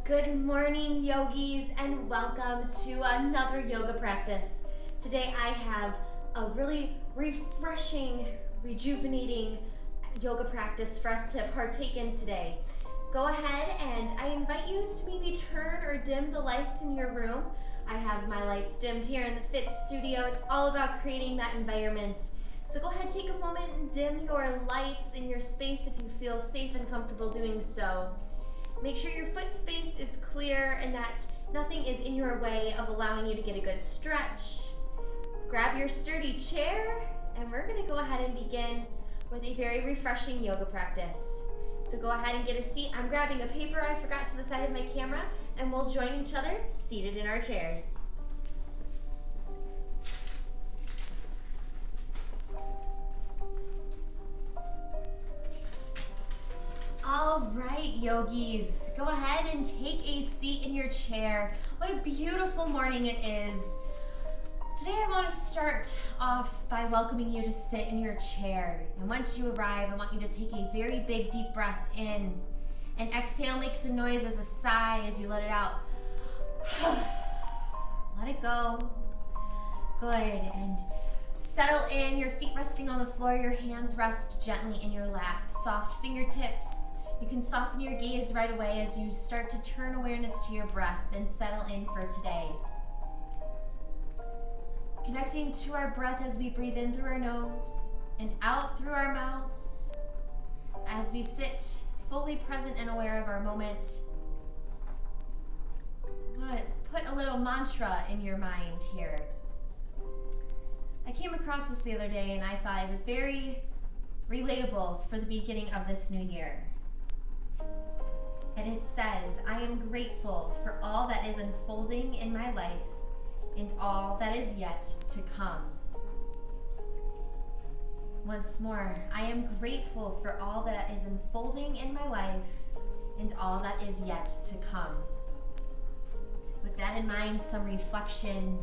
Good morning, yogis, and welcome to another yoga practice. Today I have a really refreshing, rejuvenating yoga practice for us to partake in today. Go ahead and I invite you to maybe turn or dim the lights in your room. I have my lights dimmed here in the Fit Studio. It's all about creating that environment. So go ahead, take a moment and dim your lights in your space if you feel safe and comfortable doing so. Make sure your foot space is clear and that nothing is in your way of allowing you to get a good stretch. Grab your sturdy chair and we're going to go ahead and begin with a very refreshing yoga practice. So go ahead and get a seat. I'm grabbing a paper I forgot to the side of my camera and we'll join each other seated in our chairs. All right, yogis, go ahead and take a seat in your chair. What a beautiful morning it is. Today I want to start off by welcoming you to sit in your chair. And once you arrive, I want you to take a very big deep breath in. And exhale makes a noise as a sigh as you let it out. Let it go. Good. And settle in, your feet resting on the floor, your hands rest gently in your lap. Soft fingertips. You can soften your gaze right away as you start to turn awareness to your breath and settle in for today. Connecting to our breath as we breathe in through our nose and out through our mouths. As we sit fully present and aware of our moment. I want to put a little mantra in your mind here. I came across this the other day and I thought it was very relatable for the beginning of this new year. And it says, I am grateful for all that is unfolding in my life and all that is yet to come. Once more, I am grateful for all that is unfolding in my life and all that is yet to come. With that in mind, some reflection,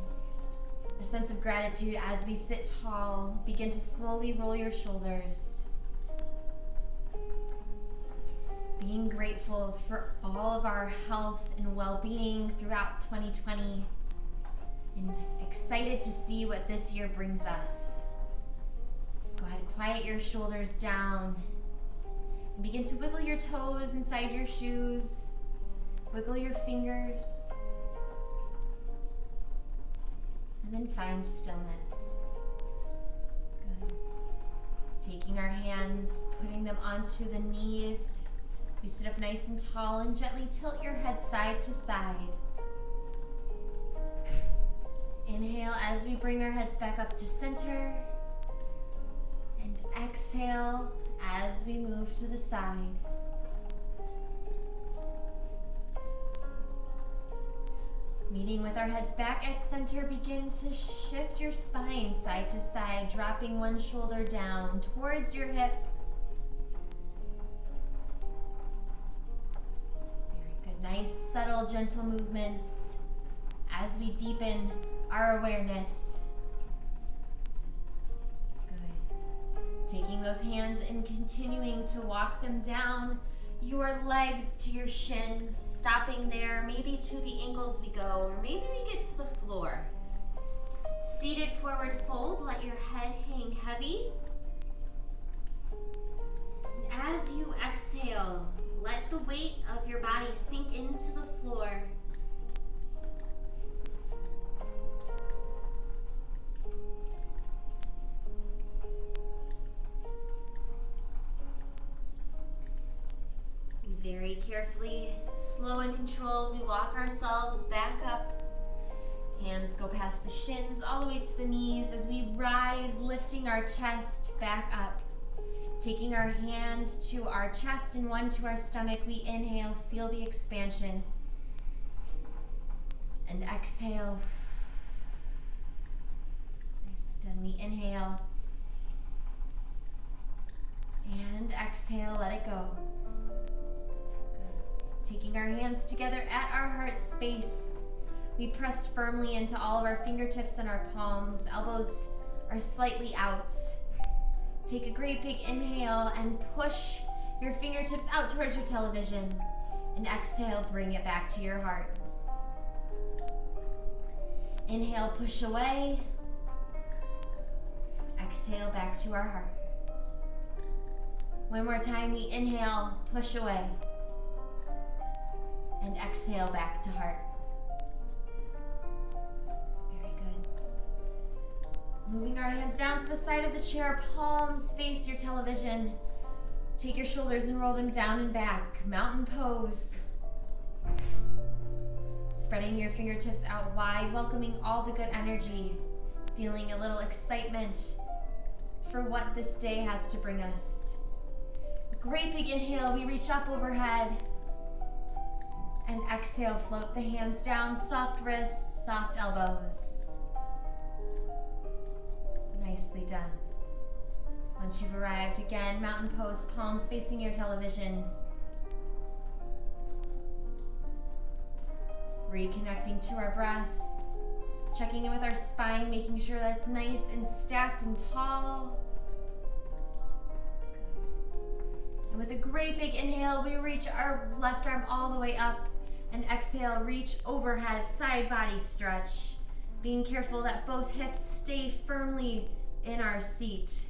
a sense of gratitude as we sit tall. Begin to slowly roll your shoulders. Being grateful for all of our health and well-being throughout 2020 and excited to see what this year brings us. Go ahead and quiet your shoulders down and begin to wiggle your toes inside your shoes. Wiggle your fingers. And then find stillness. Good. Taking our hands, putting them onto the knees. You sit up nice and tall and gently tilt your head side to side. Inhale as we bring our heads back up to center. And exhale as we move to the side. Meeting with our heads back at center, begin to shift your spine side to side, dropping one shoulder down towards your hip. Nice, subtle, gentle movements as we deepen our awareness. Good. Taking those hands and continuing to walk them down your legs to your shins, stopping there, maybe to the ankles we go, or maybe we get to the floor. Seated forward fold, let your head hang heavy. And as you exhale, let the weight of your body sink into the floor. Very carefully, slow and controlled, we walk ourselves back up. Hands go past the shins all the way to the knees as we rise, lifting our chest back up. Taking our hand to our chest and one to our stomach, we inhale, feel the expansion. And exhale. Nice, then we inhale. And exhale, let it go. Good. Taking our hands together at our heart space, we press firmly into all of our fingertips and our palms. Elbows are slightly out. Take a great big inhale and push your fingertips out towards your television. And exhale, bring it back to your heart. Inhale, push away. Exhale, back to our heart. One more time, we inhale, push away. And exhale, back to heart. Very good. Moving our hands down to the side of the chair, palms face your television. Take your shoulders and roll them down and back. Mountain pose. Spreading your fingertips out wide, welcoming all the good energy. Feeling a little excitement for what this day has to bring us. Great big inhale, we reach up overhead. And exhale, float the hands down, soft wrists, soft elbows. Nicely done. Once you've arrived, again, mountain pose, palms facing your television. Reconnecting to our breath. Checking in with our spine, making sure that it's nice and stacked and tall. And with a great big inhale, we reach our left arm all the way up. And exhale, reach overhead, side body stretch. Being careful that both hips stay firmly in our seat.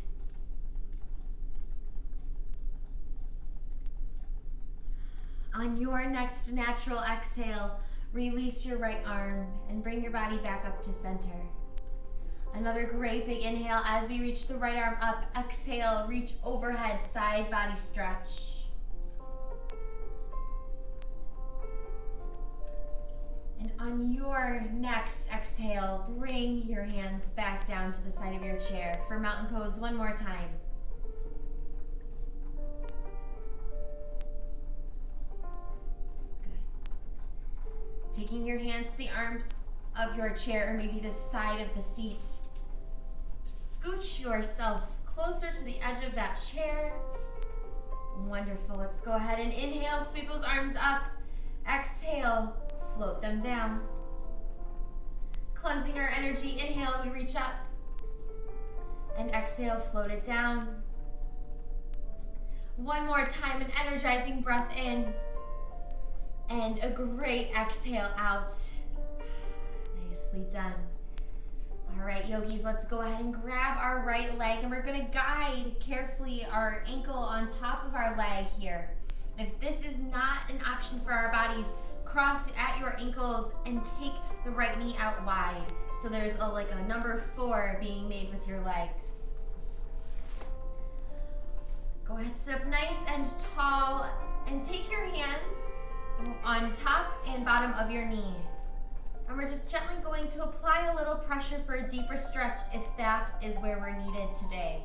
On your next natural exhale, release your right arm and bring your body back up to center. Another great big inhale as we reach the right arm up. Exhale, reach overhead, side body stretch. And on your next exhale, bring your hands back down to the side of your chair for mountain pose one more time. Good. Taking your hands to the arms of your chair or maybe the side of the seat. Scooch yourself closer to the edge of that chair. Wonderful. Let's go ahead and inhale, sweep those arms up. Exhale, float them down. Cleansing our energy, inhale, we reach up. And exhale, float it down. One more time, an energizing breath in. And a great exhale out. Nicely done. All right, yogis, let's go ahead and grab our right leg and we're gonna guide carefully our ankle on top of our leg here. If this is not an option for our bodies, cross at your ankles and take the right knee out wide. So there's like a number 4 being made with your legs. Go ahead, sit up nice and tall and take your hands on top and bottom of your knee. And we're just gently going to apply a little pressure for a deeper stretch if that is where we're needed today.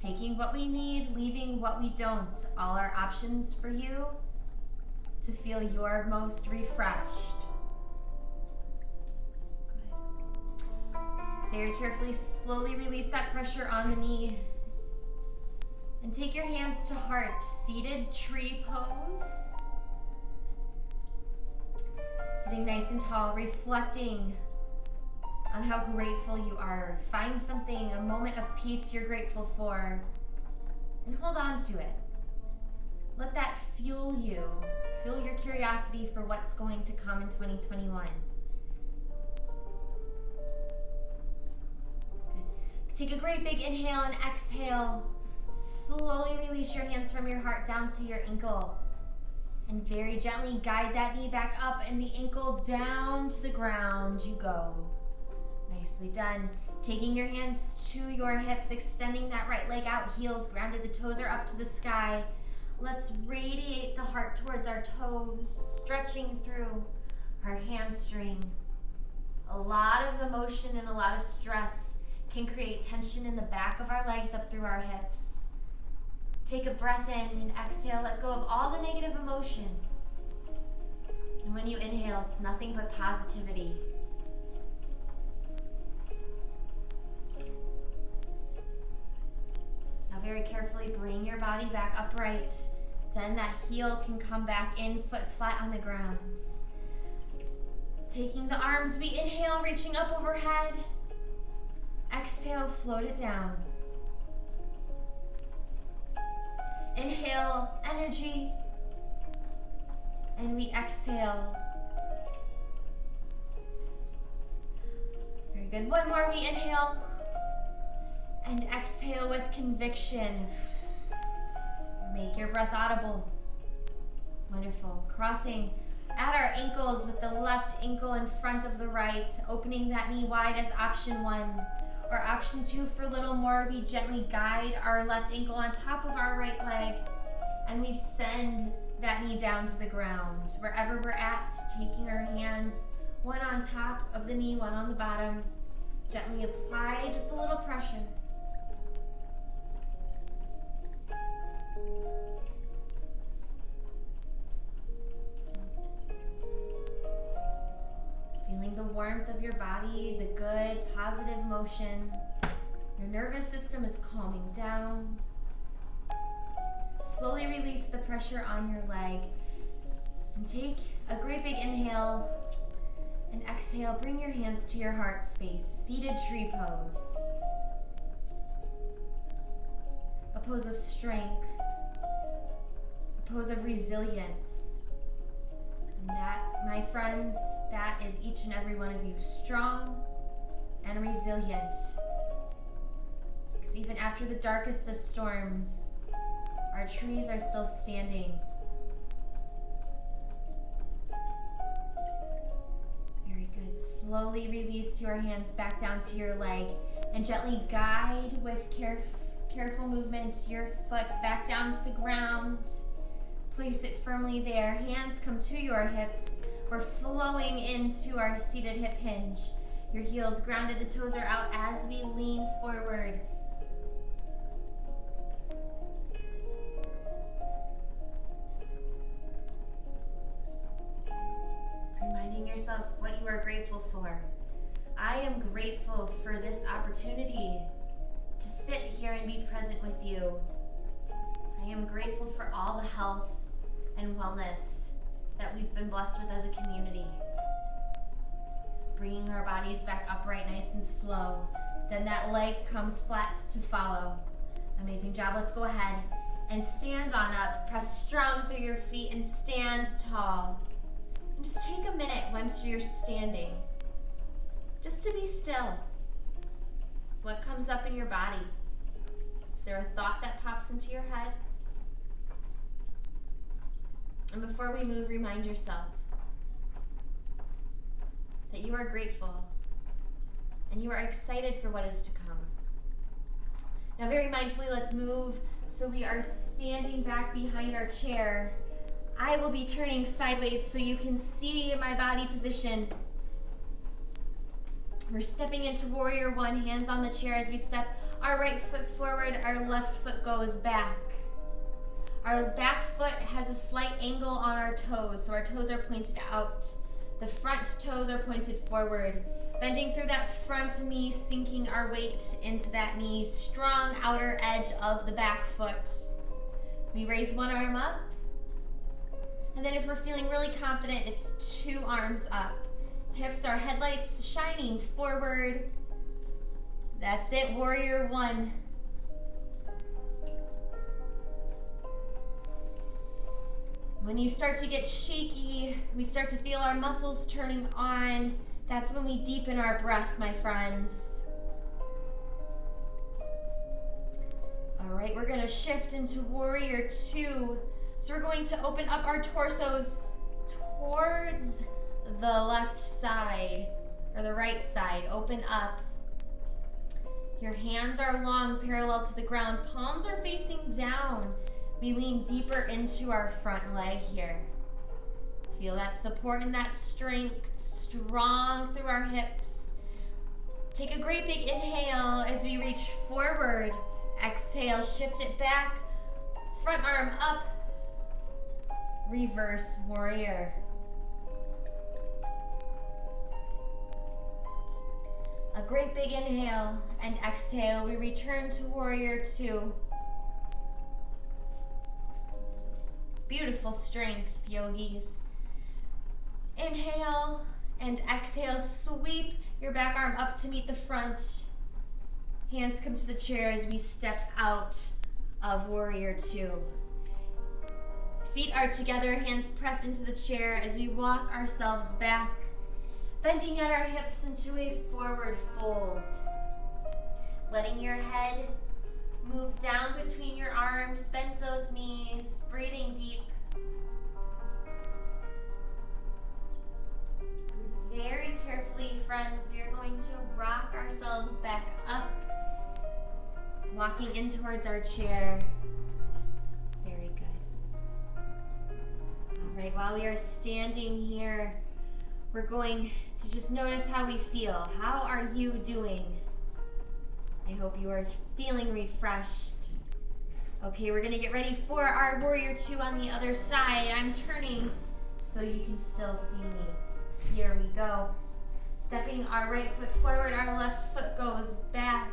Taking what we need, leaving what we don't. All our options for you to feel your most refreshed. Good. Very carefully, slowly release that pressure on the knee. And take your hands to heart, seated tree pose. Sitting nice and tall, reflecting on how grateful you are. Find something, a moment of peace you're grateful for, and hold on to it. Let that fuel you. Fuel your curiosity for what's going to come in 2021. Good. Take a great big inhale and exhale. Slowly release your hands from your heart down to your ankle. And very gently guide that knee back up and the ankle down to the ground you go. Nicely done. Taking your hands to your hips, extending that right leg out, heels grounded, the toes are up to the sky. Let's radiate the heart towards our toes, stretching through our hamstring. A lot of emotion and a lot of stress can create tension in the back of our legs up through our hips. Take a breath in and exhale, let go of all the negative emotion. And when you inhale, it's nothing but positivity. Now very carefully bring your body back upright. Then that heel can come back in, foot flat on the ground. Taking the arms, we inhale, reaching up overhead. Exhale, float it down. Inhale, energy. And we exhale. Very good. One more. We inhale. And exhale with conviction. Make your breath audible. Wonderful. Crossing at our ankles with the left ankle in front of the right. Opening that knee wide as option 1. Or option 2 for a little more. We gently guide our left ankle on top of our right leg. And we send that knee down to the ground. Wherever we're at, taking our hands, one on top of the knee, one on the bottom. Gently apply just a little pressure. Feeling the warmth of your body, the good, positive motion. Your nervous system is calming down. Slowly release the pressure on your leg. And take a great big inhale. And exhale, bring your hands to your heart space. Seated tree pose. A pose of strength. A pose of resilience. And that, my friends, that is each and every one of you, strong and resilient. Because even after the darkest of storms, our trees are still standing. Very good. Slowly release your hands back down to your leg and gently guide with careful movement your foot back down to the ground. Place it firmly there. Hands come to your hips. We're flowing into our seated hip hinge. Your heels grounded, the toes are out as we lean forward. Reminding yourself what you are grateful for. I am grateful for this opportunity to sit here and be present with you. I am grateful for all the health and wellness that we've been blessed with as a community. Bringing our bodies back upright nice and slow. Then that leg comes flat to follow. Amazing job. Let's go ahead and stand on up. Press strong through your feet and stand tall. And just take a minute once you're standing, just to be still. What comes up in your body? Is there a thought that pops into your head? And before we move, remind yourself that you are grateful and you are excited for what is to come. Now, very mindfully, let's move so we are standing back behind our chair. I will be turning sideways so you can see my body position. We're stepping into Warrior One, hands on the chair as we step our right foot forward, our left foot goes back. Our back foot has a slight angle on our toes, so our toes are pointed out. The front toes are pointed forward. Bending through that front knee, sinking our weight into that knee. Strong outer edge of the back foot. We raise one arm up. And then if we're feeling really confident, it's 2 arms up. Hips are headlights shining forward. That's it, Warrior One. When you start to get shaky, we start to feel our muscles turning on. That's when we deepen our breath, my friends. All right, we're gonna shift into Warrior Two. So we're going to open up our torsos towards the left side, or the right side. Open up. Your hands are long, parallel to the ground. Palms are facing down. We lean deeper into our front leg here. Feel that support and that strength, strong through our hips. Take a great big inhale as we reach forward. Exhale, shift it back. Front arm up. Reverse warrior. A great big inhale and exhale. We return to Warrior Two. Beautiful strength, yogis. Inhale and exhale. Sweep your back arm up to meet the front. Hands come to the chair as we step out of Warrior Two. Feet are together, hands press into the chair as we walk ourselves back, bending at our hips into a forward fold. Letting your head move down between your arms, bend those knees, breathing deep. Very carefully, friends, we are going to rock ourselves back up, walking in towards our chair. Very good. All right, while we are standing here, we're going to just notice how we feel. How are you doing? I hope you are feeling refreshed. Okay, we're gonna get ready for our warrior two on the other side. I'm turning so you can still see me. Here we go. Stepping our right foot forward, our left foot goes back.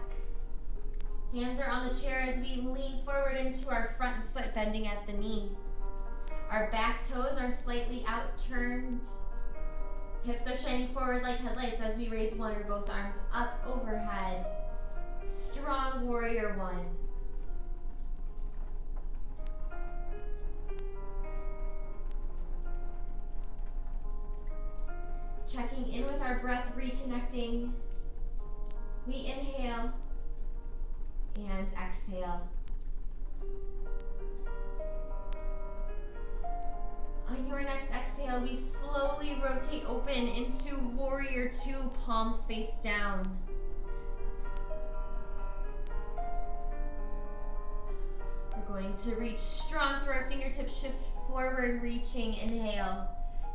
Hands are on the chair as we lean forward into our front foot, bending at the knee. Our back toes are slightly outturned. Hips are shining forward like headlights as we raise one or both arms up overhead. Strong warrior one. Checking in with our breath, reconnecting. We inhale and exhale. On your next exhale, we slowly rotate open into warrior two, palms face down. We're going to reach strong through our fingertips, shift forward, reaching, inhale,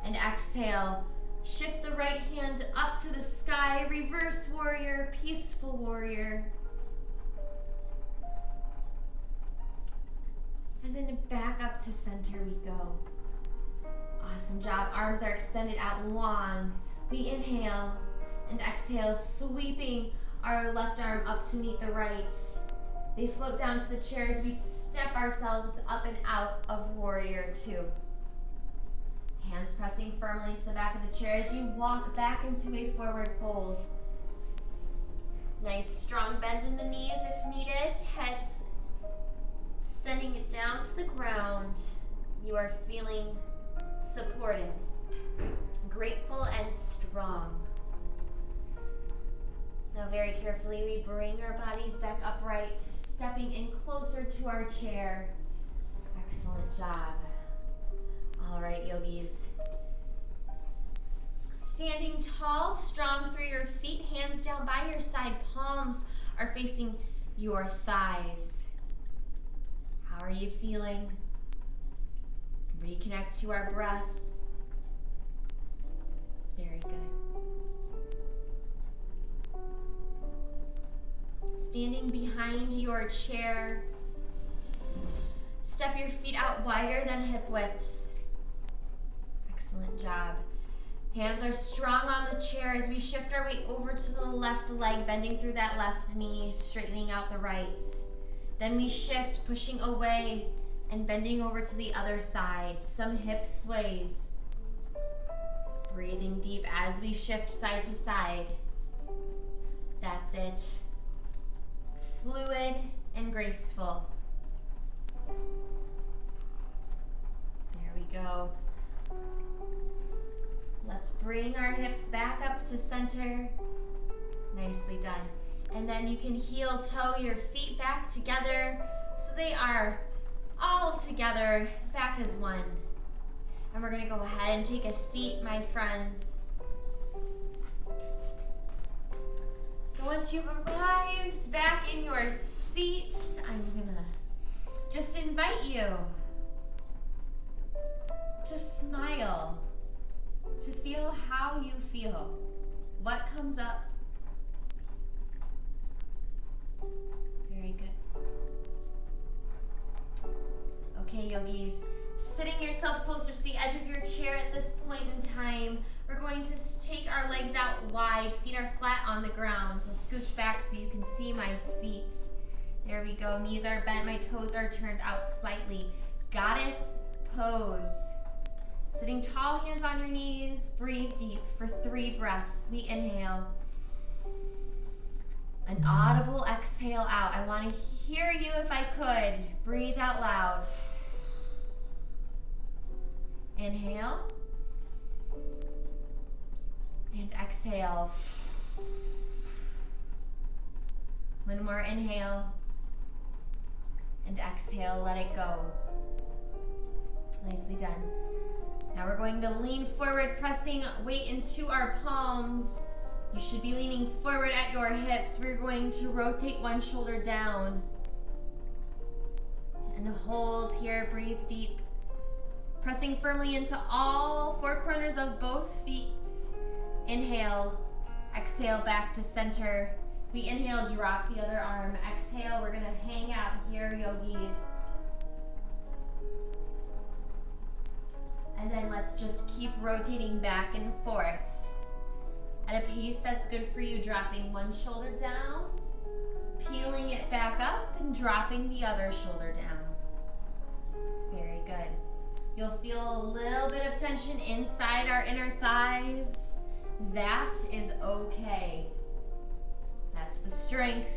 and exhale. Shift the right hand up to the sky, reverse warrior, peaceful warrior. And then back up to center we go. Awesome job. Arms are extended out long. We inhale and exhale, sweeping our left arm up to meet the right. They float down to the chair as we step ourselves up and out of warrior two. Hands pressing firmly into the back of the chair as you walk back into a forward fold. Nice strong bend in the knees if needed. Heads sending it down to the ground. You are feeling supported, grateful, and strong. Now very carefully we bring our bodies back upright, stepping in closer to our chair. Excellent job. All right, yogis. Standing tall, strong through your feet, hands down by your side, palms are facing your thighs. How are you feeling? Reconnect to our breath. Very good. Standing behind your chair, step your feet out wider than hip width. Excellent job. Hands are strong on the chair as we shift our weight over to the left leg, bending through that left knee, straightening out the right. Then we shift, pushing away and bending over to the other side. Some hip sways. Breathing deep as we shift side to side. That's it. Fluid and graceful. There we go. Let's bring our hips back up to center. Nicely done. And then you can heel toe your feet back together so they are all together, back as one. And we're gonna go ahead and take a seat, my friends. So once you've arrived back in your seat, I'm gonna just invite you to smile, to feel how you feel, what comes up. Very good. Okay, yogis, sitting yourself closer to the edge of your chair at this point in time, we're going to take our legs out wide, feet are flat on the ground. So scooch back so you can see my feet. There we go, knees are bent, my toes are turned out slightly. Goddess pose. Sitting tall, hands on your knees, breathe deep for 3 breaths. We inhale. An audible exhale out. I want to hear you if I could. Breathe out loud. Inhale. And exhale. One more inhale. And exhale, let it go. Nicely done. Now we're going to lean forward, pressing weight into our palms. You should be leaning forward at your hips. We're going to rotate one shoulder down. And hold here, breathe deep. Pressing firmly into all four corners of both feet. Inhale, exhale back to center. We inhale, drop the other arm. Exhale, we're gonna hang out here, yogis. And then let's just keep rotating back and forth at a pace that's good for you, dropping one shoulder down, peeling it back up, and dropping the other shoulder down. Very good. You'll feel a little bit of tension inside our inner thighs. That is okay. That's the strength.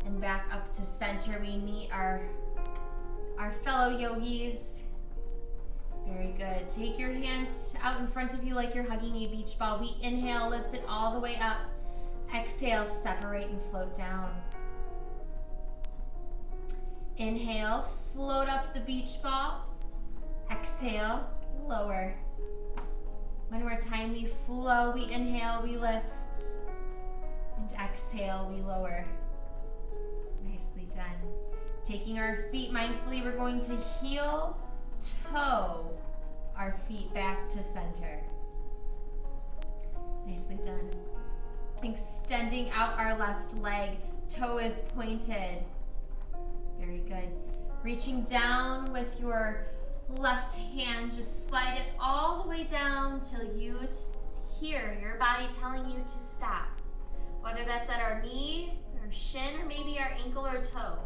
And back up to center, we meet our fellow yogis. Very good. Take your hands out in front of you like you're hugging a beach ball. We inhale, lift it all the way up. Exhale, separate and float down. Inhale, float up the beach ball. Exhale, lower. One more time, we flow, we inhale, we lift. And exhale, we lower. Nicely done. Taking our feet mindfully, we're going to heel, toe our feet back to center. Nicely done. Extending out our left leg, toe is pointed. Very good. Reaching down with your left hand, just slide it all the way down till you hear your body telling you to stop. Whether that's at our knee, or shin, or maybe our ankle or toe.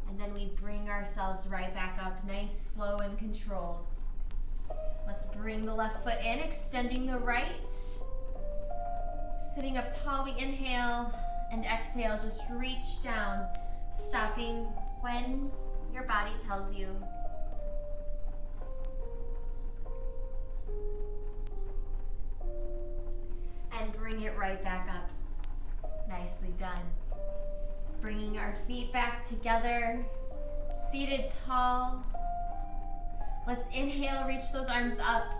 And then we bring ourselves right back up, nice, slow, and controlled. Let's bring the left foot in, extending the right. Sitting up tall, we inhale, and exhale, just reach down, stopping when your body tells you. And bring it right back up. Nicely done. Bringing our feet back together, seated tall. Let's inhale, reach those arms up,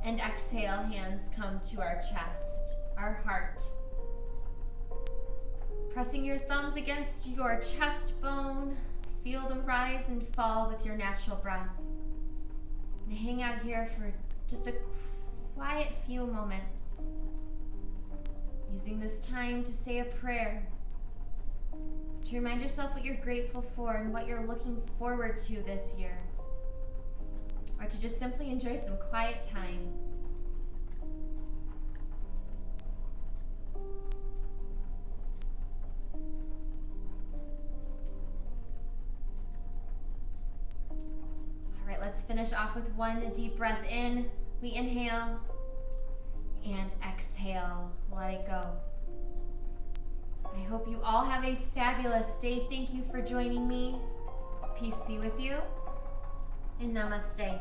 and exhale, hands come to our chest, our heart. Pressing your thumbs against your chest bone, feel the rise and fall with your natural breath. And hang out here for just a quiet few moments. Using this time to say a prayer, to remind yourself what you're grateful for and what you're looking forward to this year, or to just simply enjoy some quiet time. All right, let's finish off with one deep breath in. We inhale and exhale, let it go. I hope you all have a fabulous day. Thank you for joining me. Peace be with you, and namaste.